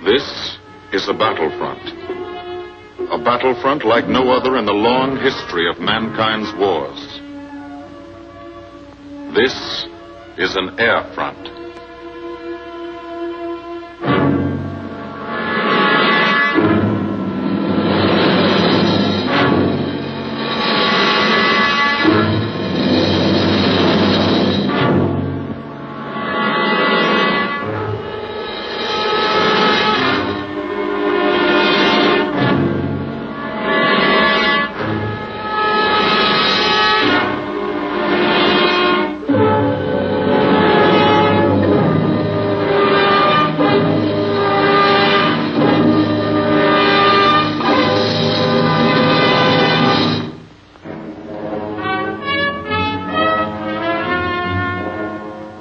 This is a battlefront. A battlefront like no other in the long history of mankind's wars. This is an air front.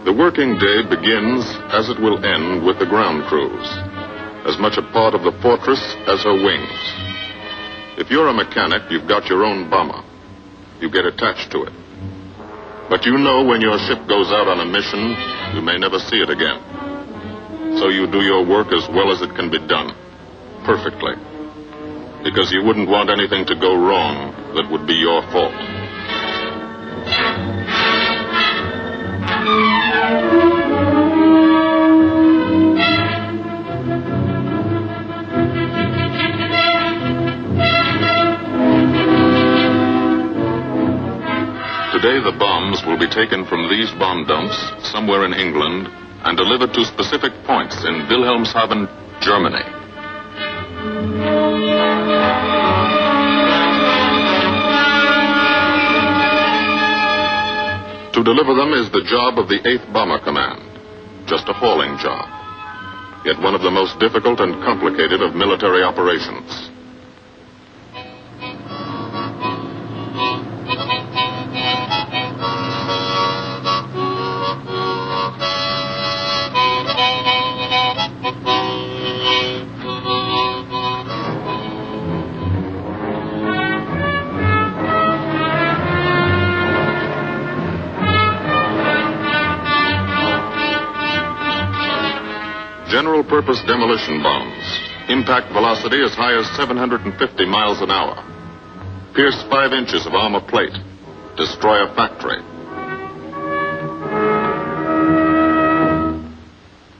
The working day begins, as it will end, with the ground crews, as much a part of the fortress as her wings. If you're a mechanic, you've got your own bomber. You get attached to it. But you know when your ship goes out on a mission, you may never see it again. So you do your work as well as it can be done, perfectly. Because you wouldn't want anything to go wrong that would be your fault. Today, the bombs will be taken from these bomb dumps somewhere in England and delivered to specific points in Wilhelmshaven, Germany. To deliver them is the job of the 8th Bomber Command, just a hauling job, yet one of the most difficult and complicated of military operations. General-purpose demolition bombs, impact velocity as high as 750 miles an hour. Pierce 5 inches of armor plate, destroy a factory.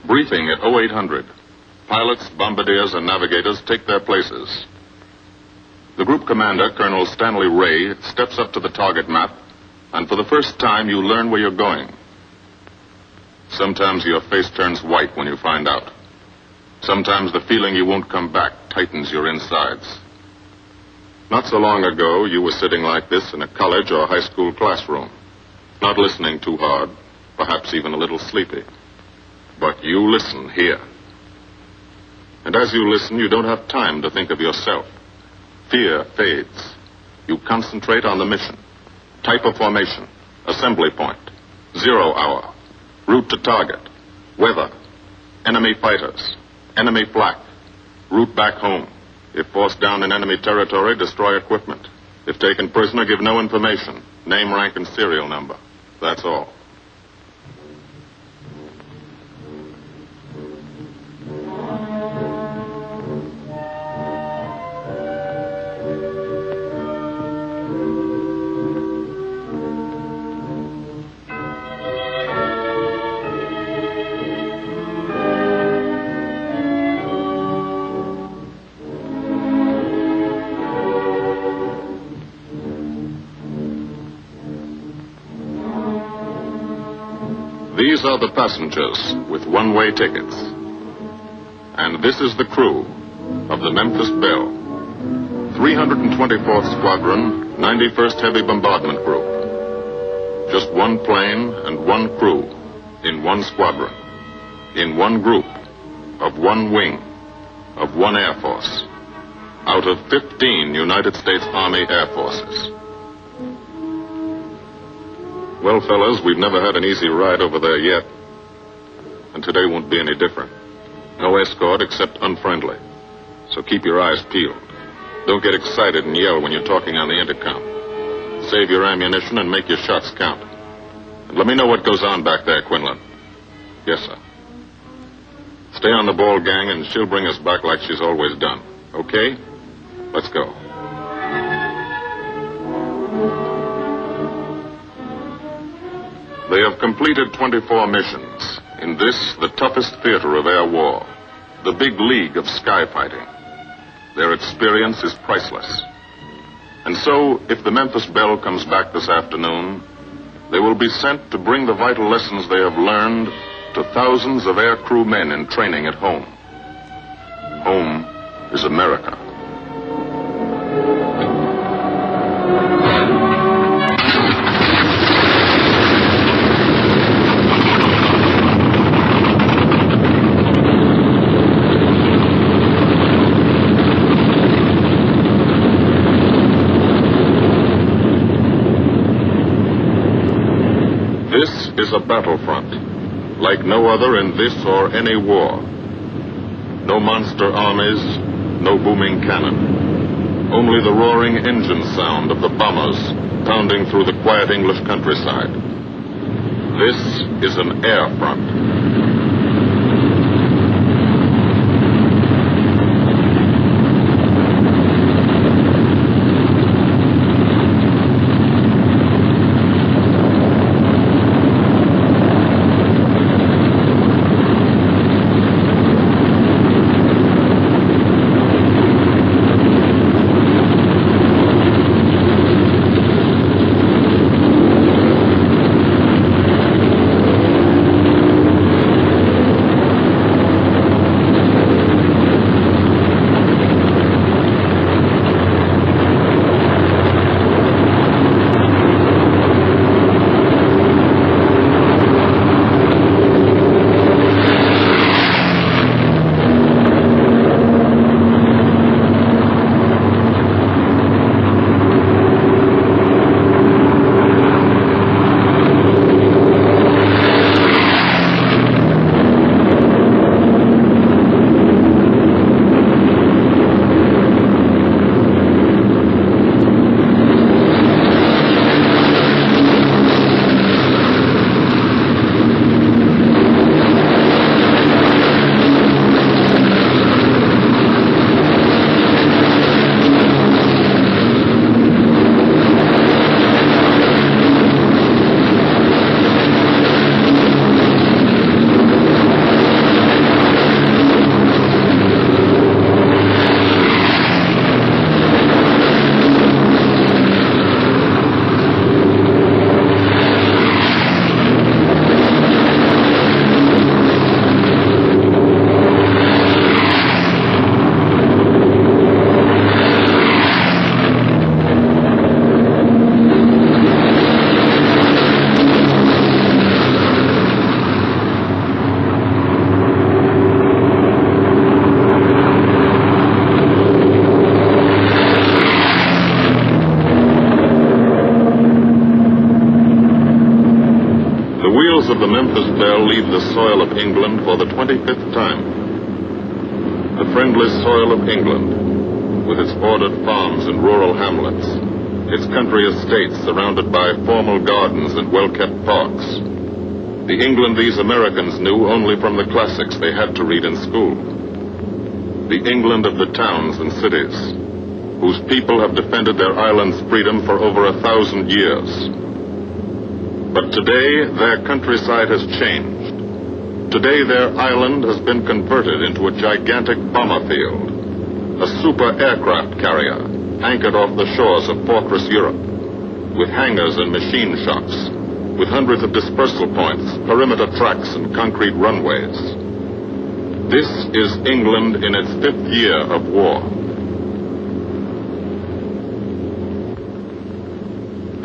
Briefing at 0800. Pilots, bombardiers, and navigators take their places. The group commander, Colonel Stanley Ray, steps up to the target map, and for the first time you learn where you're going. Sometimes your face turns white when you find out. Sometimes the feeling you won't come back tightens your insides. Not so long ago, you were sitting like this in a college or high school classroom, not listening too hard, perhaps even a little sleepy. But you listen here. And as you listen, you don't have time to think of yourself. Fear fades. You concentrate on the mission. Type of formation, assembly point, 0 hour, route to target, weather, enemy fighters, enemy flak, route back home. If forced down in enemy territory, destroy equipment. If taken prisoner, give no information. Name, rank, and serial number. That's all. These are the passengers with one-way tickets. And this is the crew of the Memphis Belle, 324th Squadron, 91st Heavy Bombardment Group. Just one plane and one crew in one squadron, in one group, of one wing, of one Air Force, out of 15 United States Army Air Forces. Well, fellas, we've never had an easy ride over there yet. And today won't be any different. No escort except unfriendly. So keep your eyes peeled. Don't get excited and yell when you're talking on the intercom. Save your ammunition and make your shots count. And let me know what goes on back there, Quinlan. Yes, sir. Stay on the ball, gang, and she'll bring us back like she's always done. Okay? Let's go. They have completed 24 missions in this, the toughest theater of air war, the big league of sky fighting. Their experience is priceless. And so, if the Memphis Belle comes back this afternoon, they will be sent to bring the vital lessons they have learned to thousands of air crew men in training at home. Home is America. This is a battlefront, like no other in this or any war. No monster armies, no booming cannon. Only the roaring engine sound of the bombers pounding through the quiet English countryside. This is an air front. Of the Memphis Belle leave the soil of England for the 25th time. The friendly soil of England, with its ordered farms and rural hamlets, its country estates surrounded by formal gardens and well-kept parks. The England these Americans knew only from the classics they had to read in school. The England of the towns and cities, whose people have defended their island's freedom for over 1,000 years. But today, their countryside has changed. Today, their island has been converted into a gigantic bomber field, a super aircraft carrier anchored off the shores of Fortress Europe, with hangars and machine shops, with hundreds of dispersal points, perimeter tracks, and concrete runways. This is England in its 5th year of war.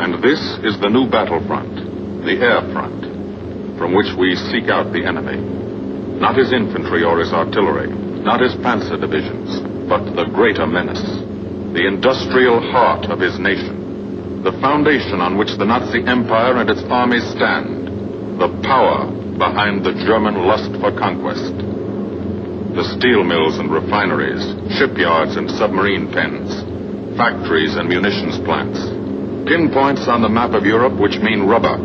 And this is the new battlefront, the air front, from which we seek out the enemy. Not his infantry or his artillery, not his panzer divisions, but the greater menace, the industrial heart of his nation, the foundation on which the Nazi Empire and its armies stand, the power behind the German lust for conquest. The steel mills and refineries, shipyards and submarine pens, factories and munitions plants, pinpoints on the map of Europe which mean rubber,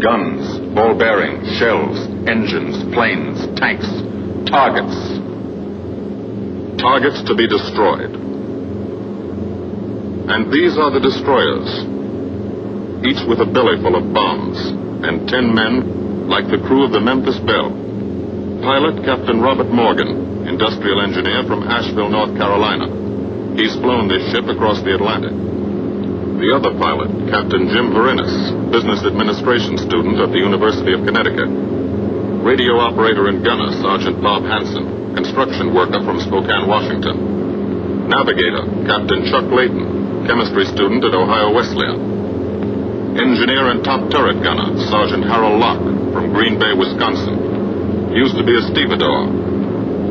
guns, ball bearings, shells, engines, planes, tanks, targets. Targets to be destroyed. And these are the destroyers, each with a belly full of bombs, and 10 men like the crew of the Memphis Belle. Pilot Captain Robert Morgan, industrial engineer from Asheville, North Carolina. He's flown this ship across the Atlantic. The other pilot, Captain Jim Verinis, business administration student at the University of Connecticut. Radio operator and gunner, Sergeant Bob Hansen, construction worker from Spokane, Washington. Navigator, Captain Chuck Layton, chemistry student at Ohio Wesleyan. Engineer and top turret gunner, Sergeant Harold Locke, from Green Bay, Wisconsin. Used to be a stevedore.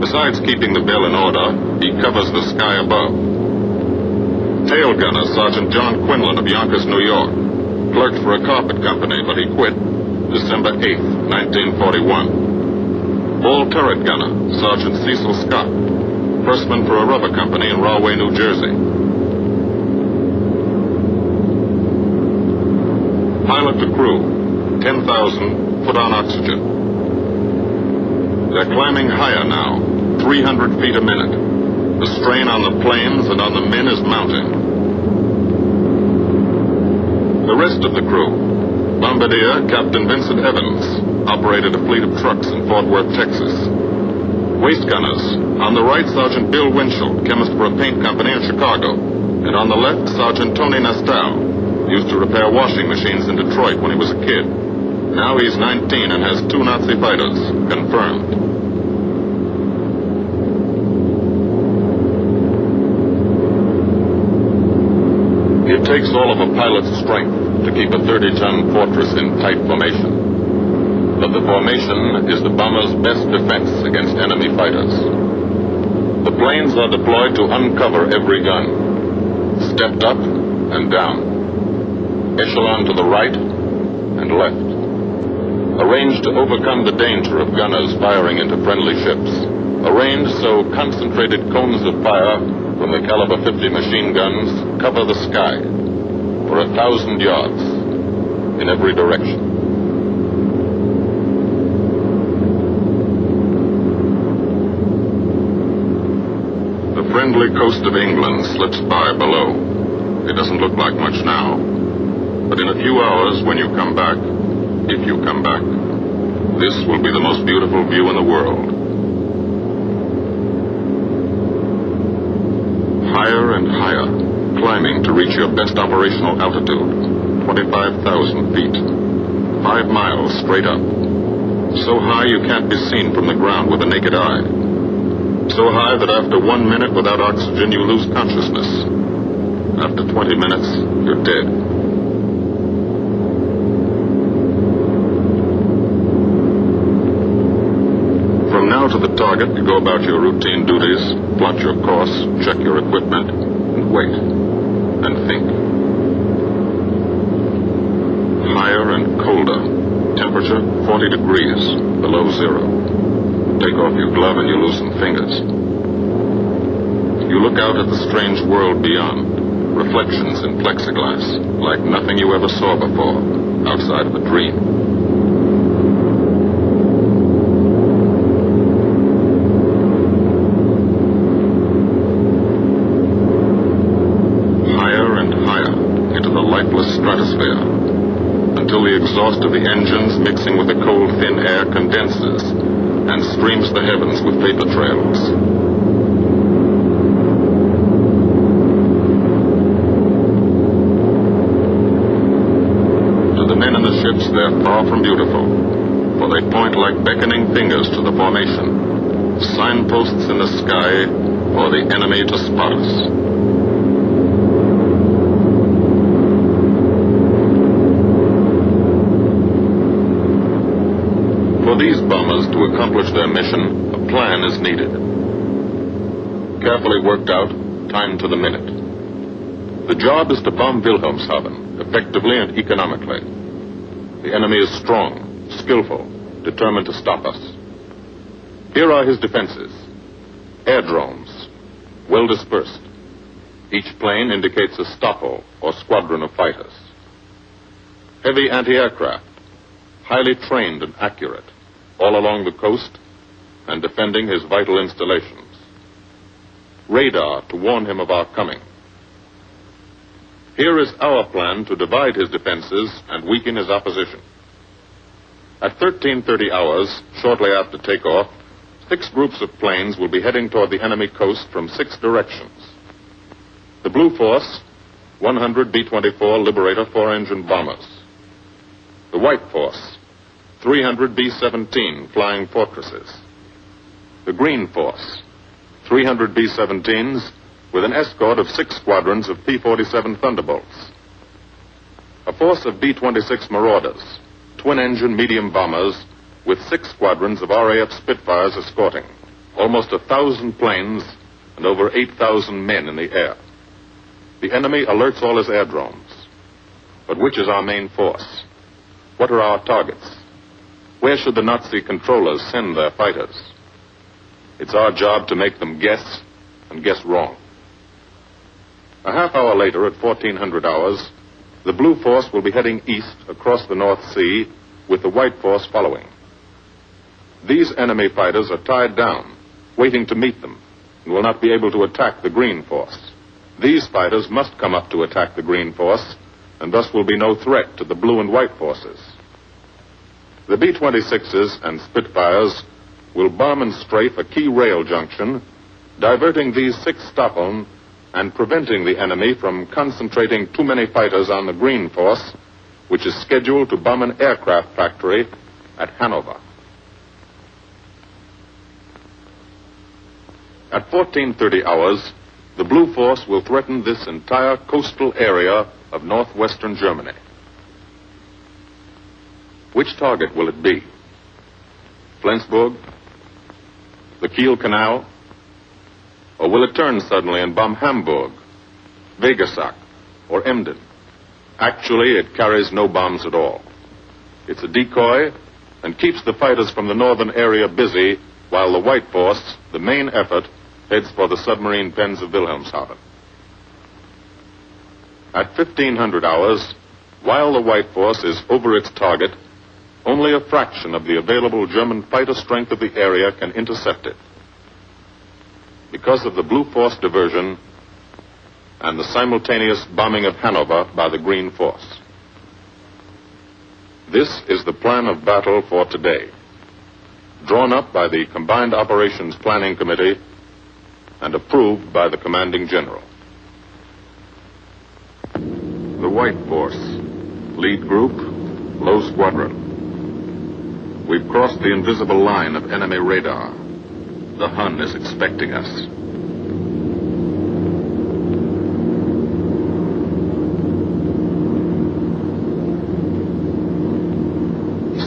Besides keeping the Belle in order, he covers the sky above. Tail gunner, Sergeant John Quinlan of Yonkers, New York. Clerked for a carpet company, but he quit December 8th, 1941. Ball turret gunner, Sergeant Cecil Scott. Firstman for a rubber company in Rahway, New Jersey. Pilot to crew, 10,000, put on oxygen. They're climbing higher now, 300 feet a minute. The strain on the planes and on the men is mounting. The rest of the crew, Bombardier Captain Vincent Evans, operated a fleet of trucks in Fort Worth, Texas. Waist gunners, on the right, Sergeant Bill Winchell, chemist for a paint company in Chicago. And on the left, Sergeant Tony Nastal, used to repair washing machines in Detroit when he was a kid. Now he's 19 and has 2 Nazi fighters, confirmed. It takes all of a pilot's strength to keep a 30-ton fortress in tight formation. But the formation is the bomber's best defense against enemy fighters. The planes are deployed to uncover every gun, stepped up and down, echelon to the right and left, arranged to overcome the danger of gunners firing into friendly ships, arranged so concentrated cones of fire from the caliber 50 machine guns cover the sky for 1,000 yards in every direction. The friendly coast of England slips by below. It doesn't look like much now, but in a few hours when you come back, if you come back, this will be the most beautiful view in the world. Higher and higher, climbing to reach your best operational altitude, 25,000 feet, 5 miles straight up. So high you can't be seen from the ground with the naked eye. So high that after 1 minute without oxygen you lose consciousness. After 20 minutes, you're dead. From now to the target, you go about your routine duties, plot your course, check your equipment, and wait, and think. Higher and colder. Temperature 40 degrees, below zero. Take off your glove and you loosen fingers. You look out at the strange world beyond. Reflections in plexiglass, like nothing you ever saw before, outside of a dream. Higher and higher into the lifeless stratosphere, until the exhaust of the engines mixing with the cold, thin air condenses and streams the heavens with vapor trails. Ships, they're far from beautiful, for they point like beckoning fingers to the formation, signposts in the sky for the enemy to spot us. For these bombers to accomplish their mission, a plan is needed. Carefully worked out, timed to the minute. The job is to bomb Wilhelmshaven effectively and economically. The enemy is strong, skillful, determined to stop us. Here are his defenses. Airdromes, well dispersed. Each plane indicates a stoppo or squadron of fighters. Heavy anti-aircraft, highly trained and accurate, all along the coast and defending his vital installations. Radar to warn him of our coming. Here is our plan to divide his defenses and weaken his opposition. At 13:30 hours, shortly after takeoff, 6 groups of planes will be heading toward the enemy coast from 6 directions. The Blue Force, 100 B-24 Liberator 4-engine bombers. The White Force, 300 B-17 Flying Fortresses. The Green Force, 300 B-17s with an escort of 6 squadrons of P-47 Thunderbolts. A force of B-26 Marauders, twin-engine medium bombers with 6 squadrons of RAF Spitfires escorting. Almost 1,000 planes and over 8,000 men in the air. The enemy alerts all his airdromes. But which is our main force? What are our targets? Where should the Nazi controllers send their fighters? It's our job to make them guess and guess wrong. A half hour later, at 1400 hours, the Blue Force will be heading east across the North Sea with the White Force following. These enemy fighters are tied down, waiting to meet them, and will not be able to attack the Green Force. These fighters must come up to attack the Green Force, and thus will be no threat to the Blue and White Forces. The B-26s and Spitfires will bomb and strafe a key rail junction, diverting these 6 Stockholm and preventing the enemy from concentrating too many fighters on the Green Force, which is scheduled to bomb an aircraft factory at Hanover. At 14:30 hours, the Blue Force will threaten this entire coastal area of northwestern Germany. Which target will it be? Flensburg? The Kiel Canal? Or will it turn suddenly and bomb Hamburg, Vegesack, or Emden? Actually, it carries no bombs at all. It's a decoy and keeps the fighters from the northern area busy while the White Force, the main effort, heads for the submarine pens of Wilhelmshaven. At 1500 hours, while the White Force is over its target, only a fraction of the available German fighter strength of the area can intercept it. Because of the Blue Force diversion and the simultaneous bombing of Hanover by the Green Force. This is the plan of battle for today, drawn up by the Combined Operations Planning Committee and approved by the Commanding General. The White Force, lead group, low squadron. We've crossed the invisible line of enemy radar. The Hun is expecting us.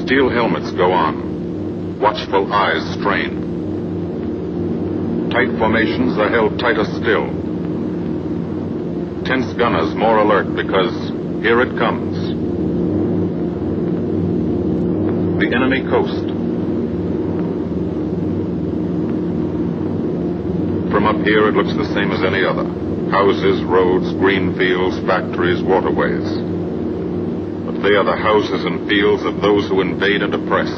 Steel helmets go on. Watchful eyes strain. Tight formations are held tighter still. Tense gunners more alert because here it comes. The enemy coast. From up here, it looks the same as any other. Houses, roads, green fields, factories, waterways. But they are the houses and fields of those who invade and oppress.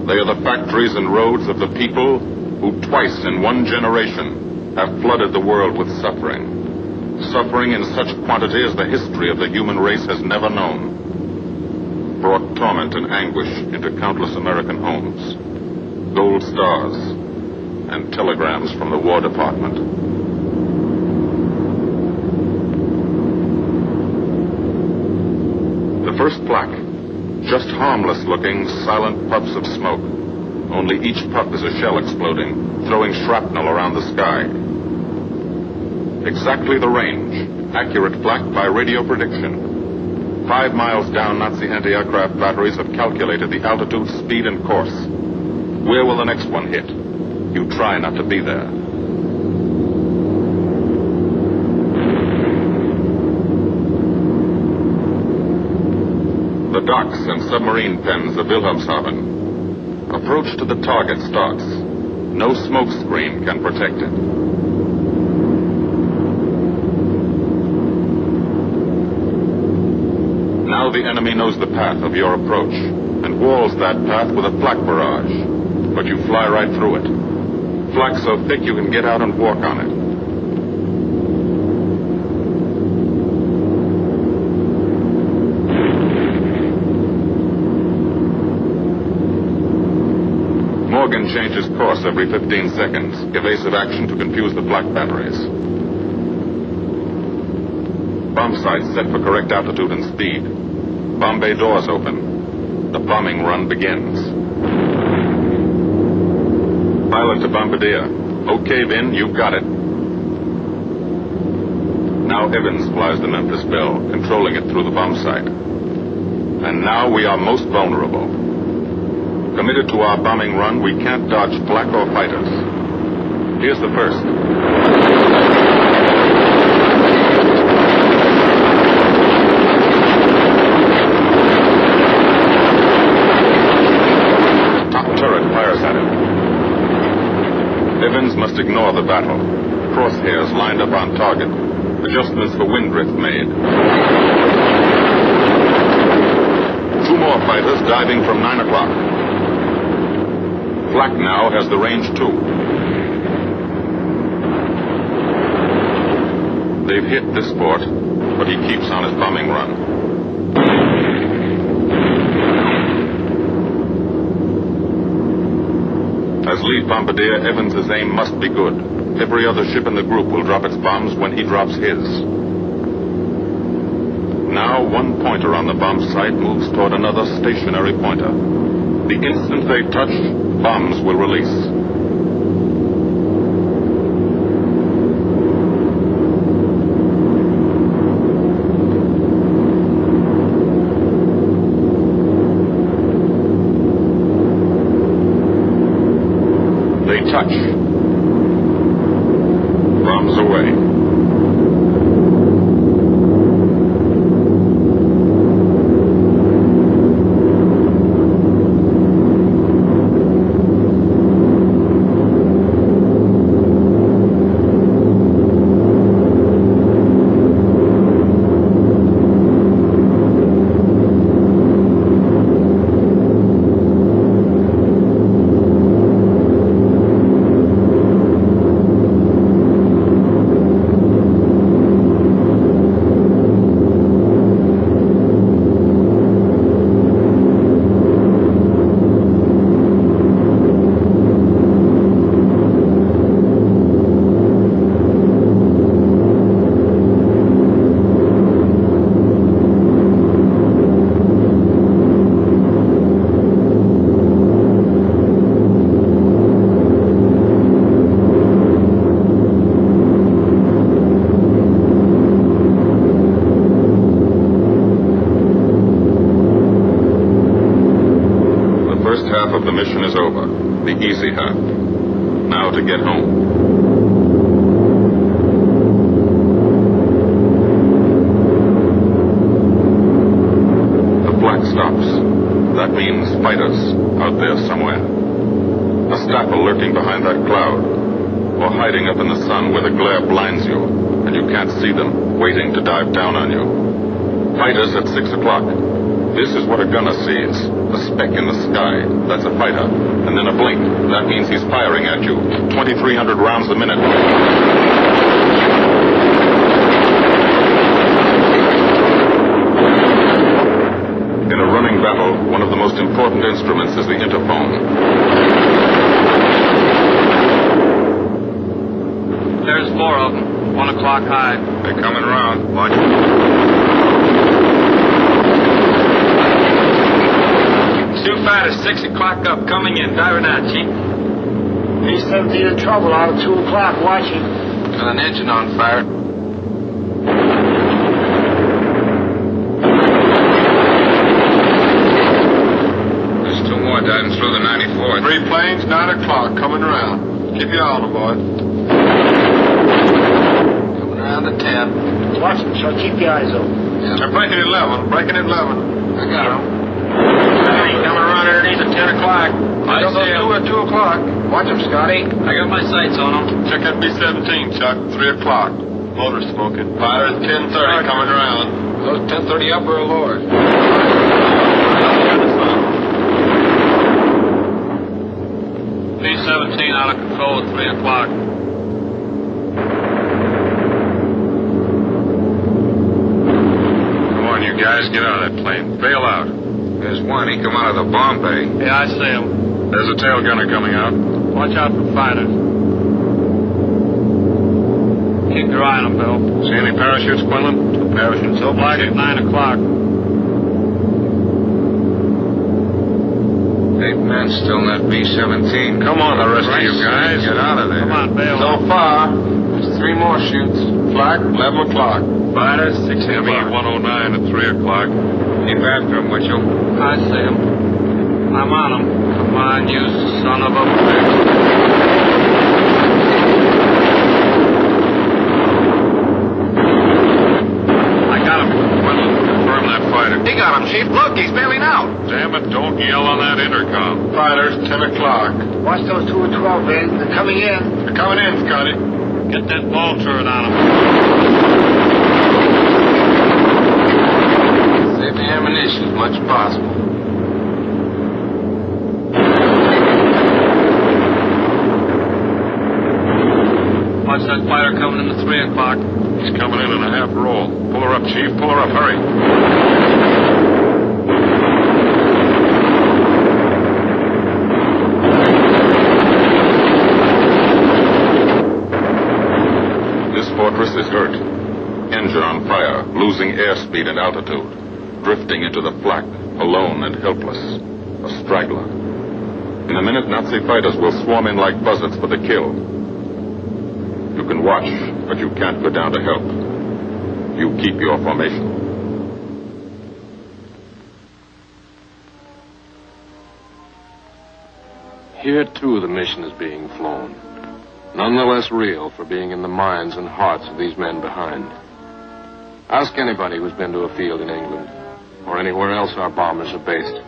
They are the factories and roads of the people who twice in one generation have flooded the world with suffering. Suffering in such quantity as the history of the human race has never known. Brought torment and anguish into countless American homes. Gold stars and telegrams from the War Department. The first plaque, just harmless-looking, silent puffs of smoke. Only each puff is a shell exploding, throwing shrapnel around the sky. Exactly the range, accurate flak by radio prediction. 5 miles down, Nazi anti-aircraft batteries have calculated the altitude, speed, and course. Where will the next one hit? You try not to be there. The docks and submarine pens of Wilhelmshaven. Approach to the target starts. No smoke screen can protect it. Now the enemy knows the path of your approach and walls that path with a flak barrage. But you fly right through it. Flak so thick you can get out and walk on it. Morgan changes course every 15 seconds. Evasive action to confuse the flak batteries. Bomb sights set for correct altitude and speed. Bomb bay doors open. The bombing run begins. Pilot to bombardier. Okay, Vin, you've got it. Now Evans flies the Memphis Belle, controlling it through the bomb sight. And now we are most vulnerable. Committed to our bombing run, we can't dodge flak or fighters. Here's the first. Top turret fires at him. Evans must ignore the battle. Crosshairs lined up on target. Adjustments for wind drift made. 2 more fighters diving from 9 o'clock. Flak now has the range too. They've hit this port, but he keeps on his bombing run. As lead bombardier, Evans's aim must be good. Every other ship in the group will drop its bombs when he drops his. Now, one pointer on the bomb site moves toward another stationary pointer. The instant they touch, bombs will release. They touch. Bombs away. Half of the mission is over, the easy half. Now to get home. The flak stops. That means fighters out there somewhere. A staffel lurking behind that cloud, or hiding up in the sun where the glare blinds you. when you can't see them, waiting to dive down on you. Fighters at 6 o'clock. This is what a gunner sees. A speck in the sky. That's a fighter. And then a blink. That means he's firing at you. 2,300 rounds a minute. In a running battle, one of the most important instruments is the interphone. There's 4 of them. 1 o'clock high. They're coming around. Watch. Sioux fighters 6 o'clock up, coming in. Diving out, Chief. B-17 in trouble out at 2 o'clock, watching. Got an engine on fire. There's 2 more diving through the 94. 3 planes, 9 o'clock, coming around. Keep your eye on them, boy. Coming around at 10. Watch them, so keep your eyes open. Yeah. They're breaking at 11, breaking at 11. I got them. Scotty, coming around underneath at 10 o'clock. I got those 2 at 2 o'clock. Watch them, Scotty. I got my sights on them. Check that B-17, Chuck, 3 o'clock. Motor smoking. Fighters 10:30 coming around. Those 10:30 upper or lower? B-17 out of control at 3 o'clock. Come on, you guys. Get out of that plane. Bail out. There's one. He come out of the bomb bay. Yeah, I see him. There's a tail gunner coming out. Watch out for fighters. Keep your eye on them, Bill. See any parachutes, Quinlan? 2 parachutes. So black at 9 o'clock. 8 men still in that B-17. Come on, the rest of you guys. Get out of there. Come on, Bill. So far, there's 3 more shoots. Flag, 11 o'clock. Fighters, 6 o'clock. ME-109 at 3 o'clock. Keep after him, Mitchell. I see him. I'm on him. Come on, you son of a bitch. I got him. Quinlan, confirm that fighter. He got him, Chief. Look, he's bailing out. Damn it, don't yell on that intercom. Fighters, 10 o'clock. Watch those 2 at 12, Ben. They're coming in. They're coming in, Scotty. Get that ball turret on him. Save the ammunition as much as possible. Watch that fighter coming in at 3 o'clock. He's coming in a half roll. Pull her up, Chief. Pull her up. Hurry. This fortress is hurt. Engine on fire, losing airspeed and altitude. Drifting into the flak, alone and helpless. A straggler. In a minute, Nazi fighters will swarm in like buzzards for the kill. You can watch, but you can't go down to help. You keep your formation. Here, too, the mission is being flown. None the less real for being in the minds and hearts of these men behind. Ask anybody who's been to a field in England, or anywhere else our bombers are based,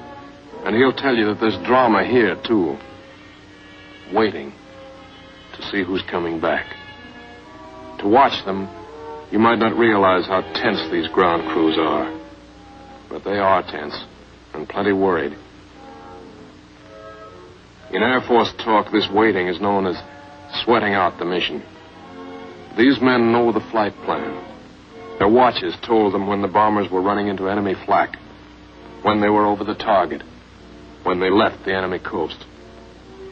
and he'll tell you that there's drama here, too. Waiting to see who's coming back. To watch them, you might not realize how tense these ground crews are. But they are tense, and plenty worried. In Air Force talk, this waiting is known as sweating out the mission. These men know the flight plan. Their watches told them when the bombers were running into enemy flak, when they were over the target, when they left the enemy coast.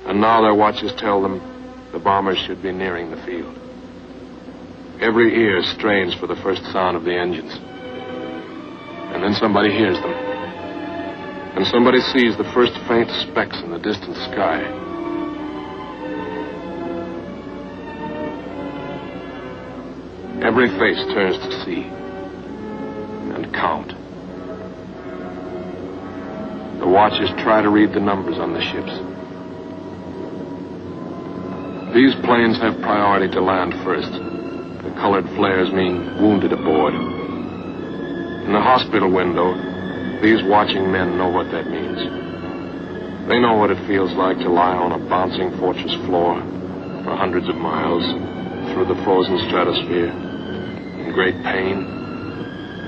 And now their watches tell them the bombers should be nearing the field. Every ear strains for the first sound of the engines. And then somebody hears them. And somebody sees the first faint specks in the distant sky. Every face turns to see and count. The watchers try to read the numbers on the ships. These planes have priority to land first. The colored flares mean wounded aboard. In the hospital window, these watching men know what that means. They know what it feels like to lie on a bouncing fortress floor for hundreds of miles through the frozen stratosphere. great pain,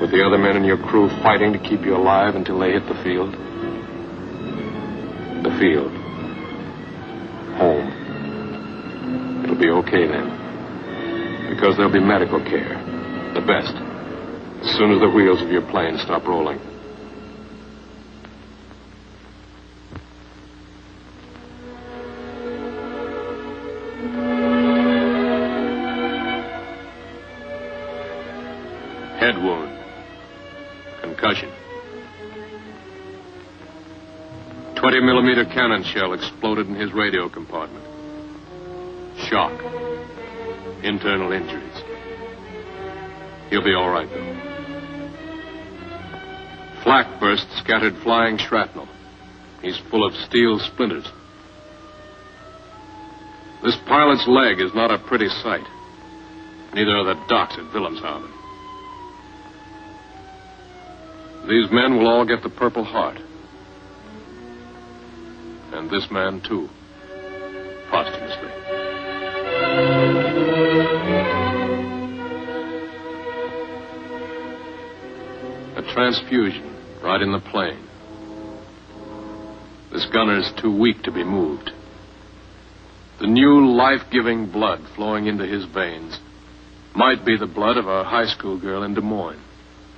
with the other men in your crew fighting to keep you alive until they hit the field? The field. Home. It'll be okay then. Because there'll be medical care. The best. As soon as the wheels of your plane stop rolling. Head wound. Concussion. 20-millimeter cannon shell exploded in his radio compartment. Shock. Internal injuries. He'll be all right, though. Flak burst scattered flying shrapnel. He's full of steel splinters. This pilot's leg is not a pretty sight. Neither are the docks at Wilhelmshaven. These men will all get the Purple Heart. And this man, too. Posthumously. A transfusion right in the plane. This gunner's too weak to be moved. The new life-giving blood flowing into his veins might be the blood of a high school girl in Des Moines,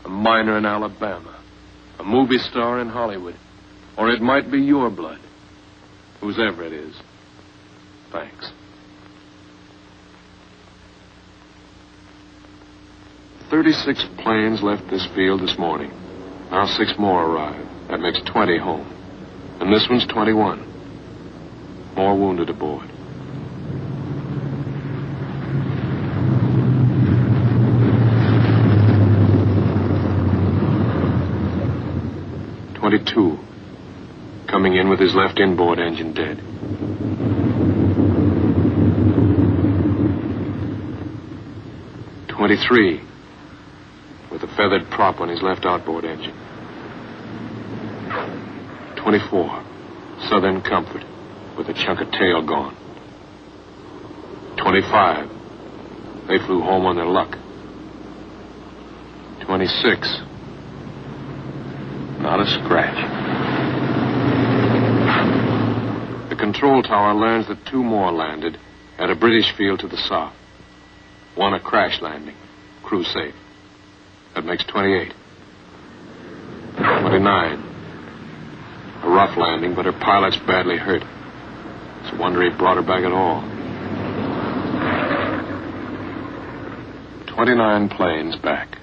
a miner in Alabama, a movie star in Hollywood, or it might be your blood, whosever it is. Thanks. 36 planes left this field this morning. Now 6 more arrive. That makes 20 home. And this one's 21. More wounded aboard. .22. Coming in with his left inboard engine dead. .23. With a feathered prop on his left outboard engine. 24. Southern Comfort. With a chunk of tail gone. 25. They flew home on their luck. 26. Not a scratch. The control tower learns that 2 more landed at a British field to the south. 1 a crash landing. Crew safe. That makes 28. 29. A rough landing, but her pilot's badly hurt. It's a wonder he brought her back at all. 29 planes back.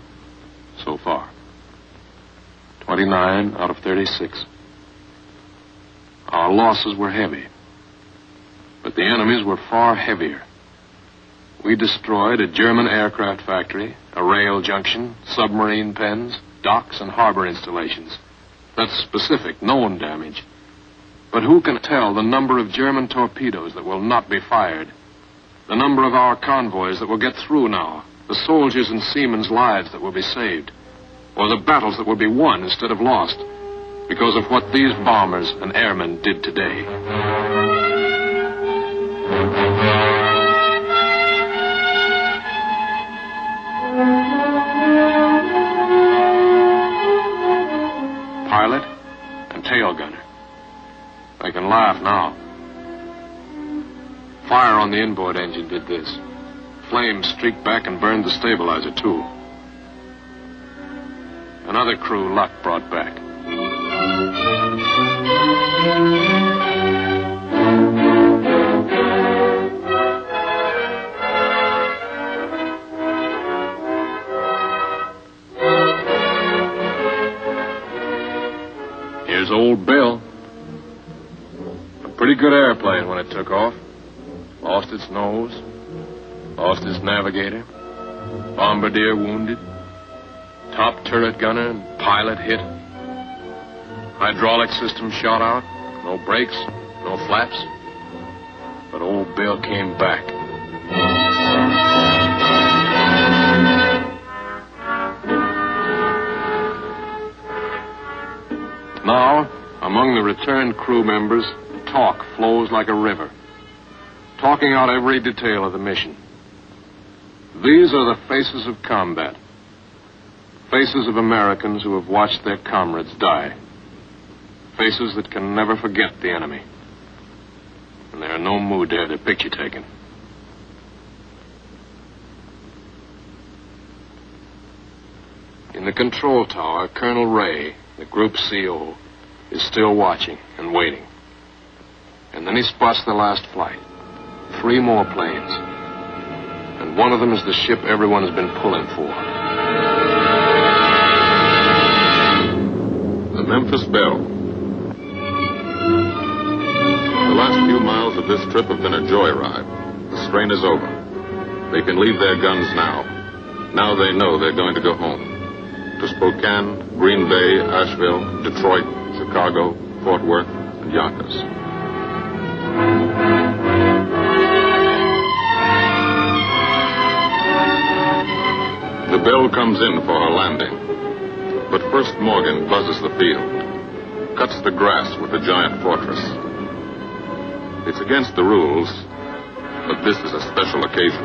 So far. 29 out of 36. Our losses were heavy. But the enemy's were far heavier. We destroyed a German aircraft factory, a rail junction, submarine pens, docks, and harbor installations. That's specific, known damage. But who can tell the number of German torpedoes that will not be fired? The number of our convoys that will get through now? The soldiers' and seamen's lives that will be saved? Or the battles that will be won instead of lost because of what these bombers and airmen did today? Pilot and tail gunner. They can laugh now. Fire on the inboard engine did this. Flames streaked back and burned the stabilizer, too. Another crew luck brought back. Here's old Bill. A pretty good airplane when it took off. Lost its nose. Lost its navigator. Bombardier wounded. Top turret gunner and pilot hit. Hydraulic system shot out. No brakes, no flaps. But old Bill came back. Now, among the returned crew members, talk flows like a river. Talking out every detail of the mission. These are the faces of combat. Faces of Americans who have watched their comrades die. Faces that can never forget the enemy. And they are no mood to have their picture taken. In the control tower, Colonel Ray, the group CO, is still watching and waiting. And then he spots the last flight. 3 more planes. And one of them is the ship everyone has been pulling for. The Memphis Belle. The last few miles of this trip have been a joyride. The strain is over. They can leave their guns now. Now they know they're going to go home. To Spokane, Green Bay, Asheville, Detroit, Chicago, Fort Worth, and Yonkers. The Belle comes in for her landing. But first Morgan buzzes the field, cuts the grass with the giant fortress. It's against the rules, but this is a special occasion.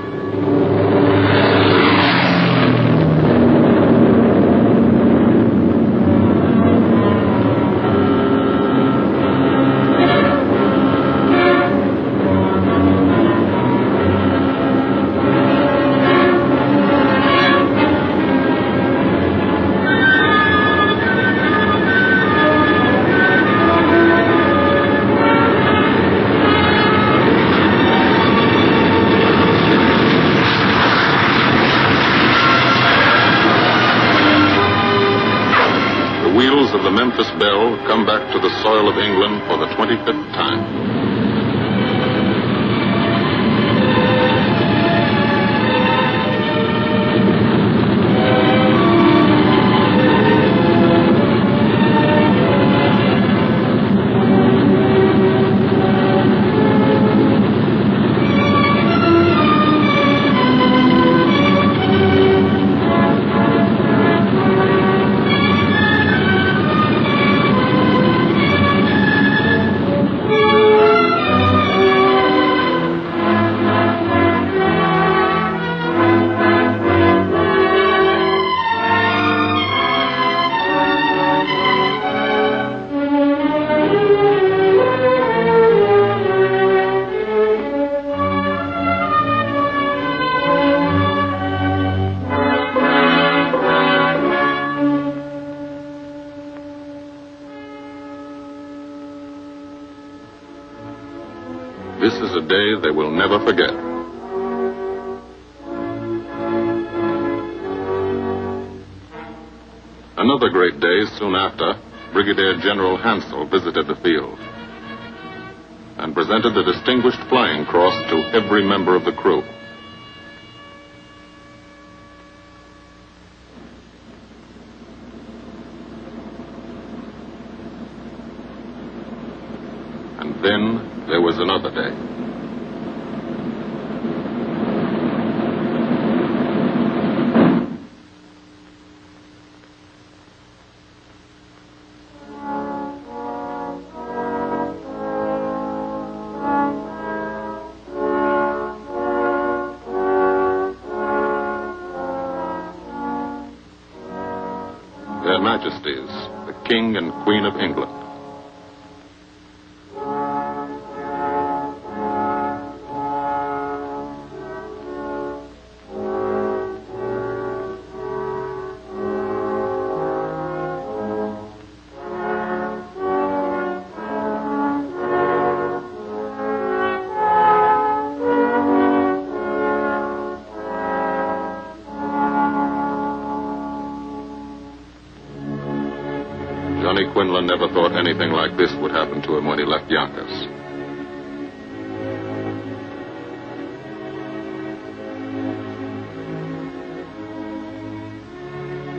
Of the Memphis Belle come back to the soil of England for the 25th time. This is a day they will never forget. Another great day soon after, Brigadier General Hansel visited the field and presented the Distinguished Flying Cross to every member of the crew. And then there was another day. Their Majesties, the King and Queen of England. Johnny Quinlan never thought anything like this would happen to him when he left Yonkers.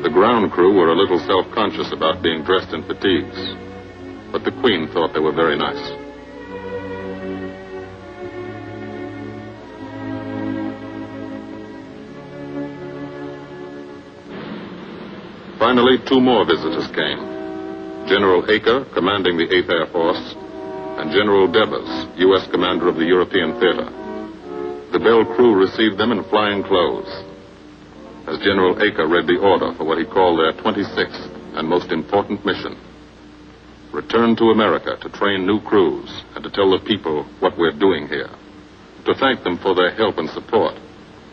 The ground crew were a little self-conscious about being dressed in fatigues, but the Queen thought they were very nice. Finally, 2 more visitors came. General Acre, commanding the 8th Air Force, and General Devers, U.S. commander of the European Theater. The Belle crew received them in flying clothes. as General Acre read the order for what he called their 26th and most important mission. Return to America to train new crews and to tell the people what we're doing here. To thank them for their help and support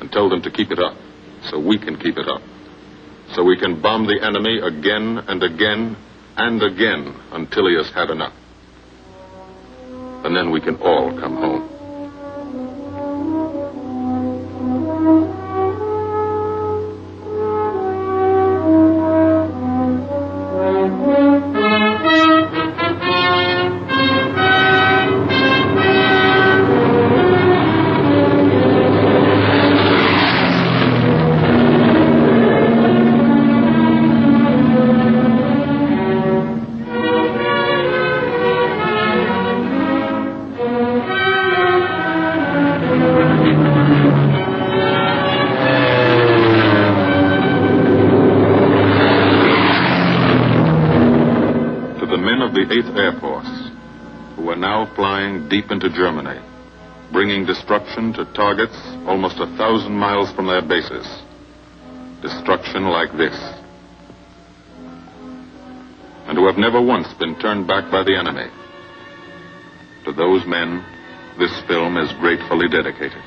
and tell them to keep it up so we can keep it up. So we can bomb the enemy again and again and again until he has had enough. And then we can all come home. The 8th Air Force, who are now flying deep into Germany, bringing destruction to targets almost 1,000 miles from their bases. Destruction like this. And who have never once been turned back by the enemy. To those men, this film is gratefully dedicated.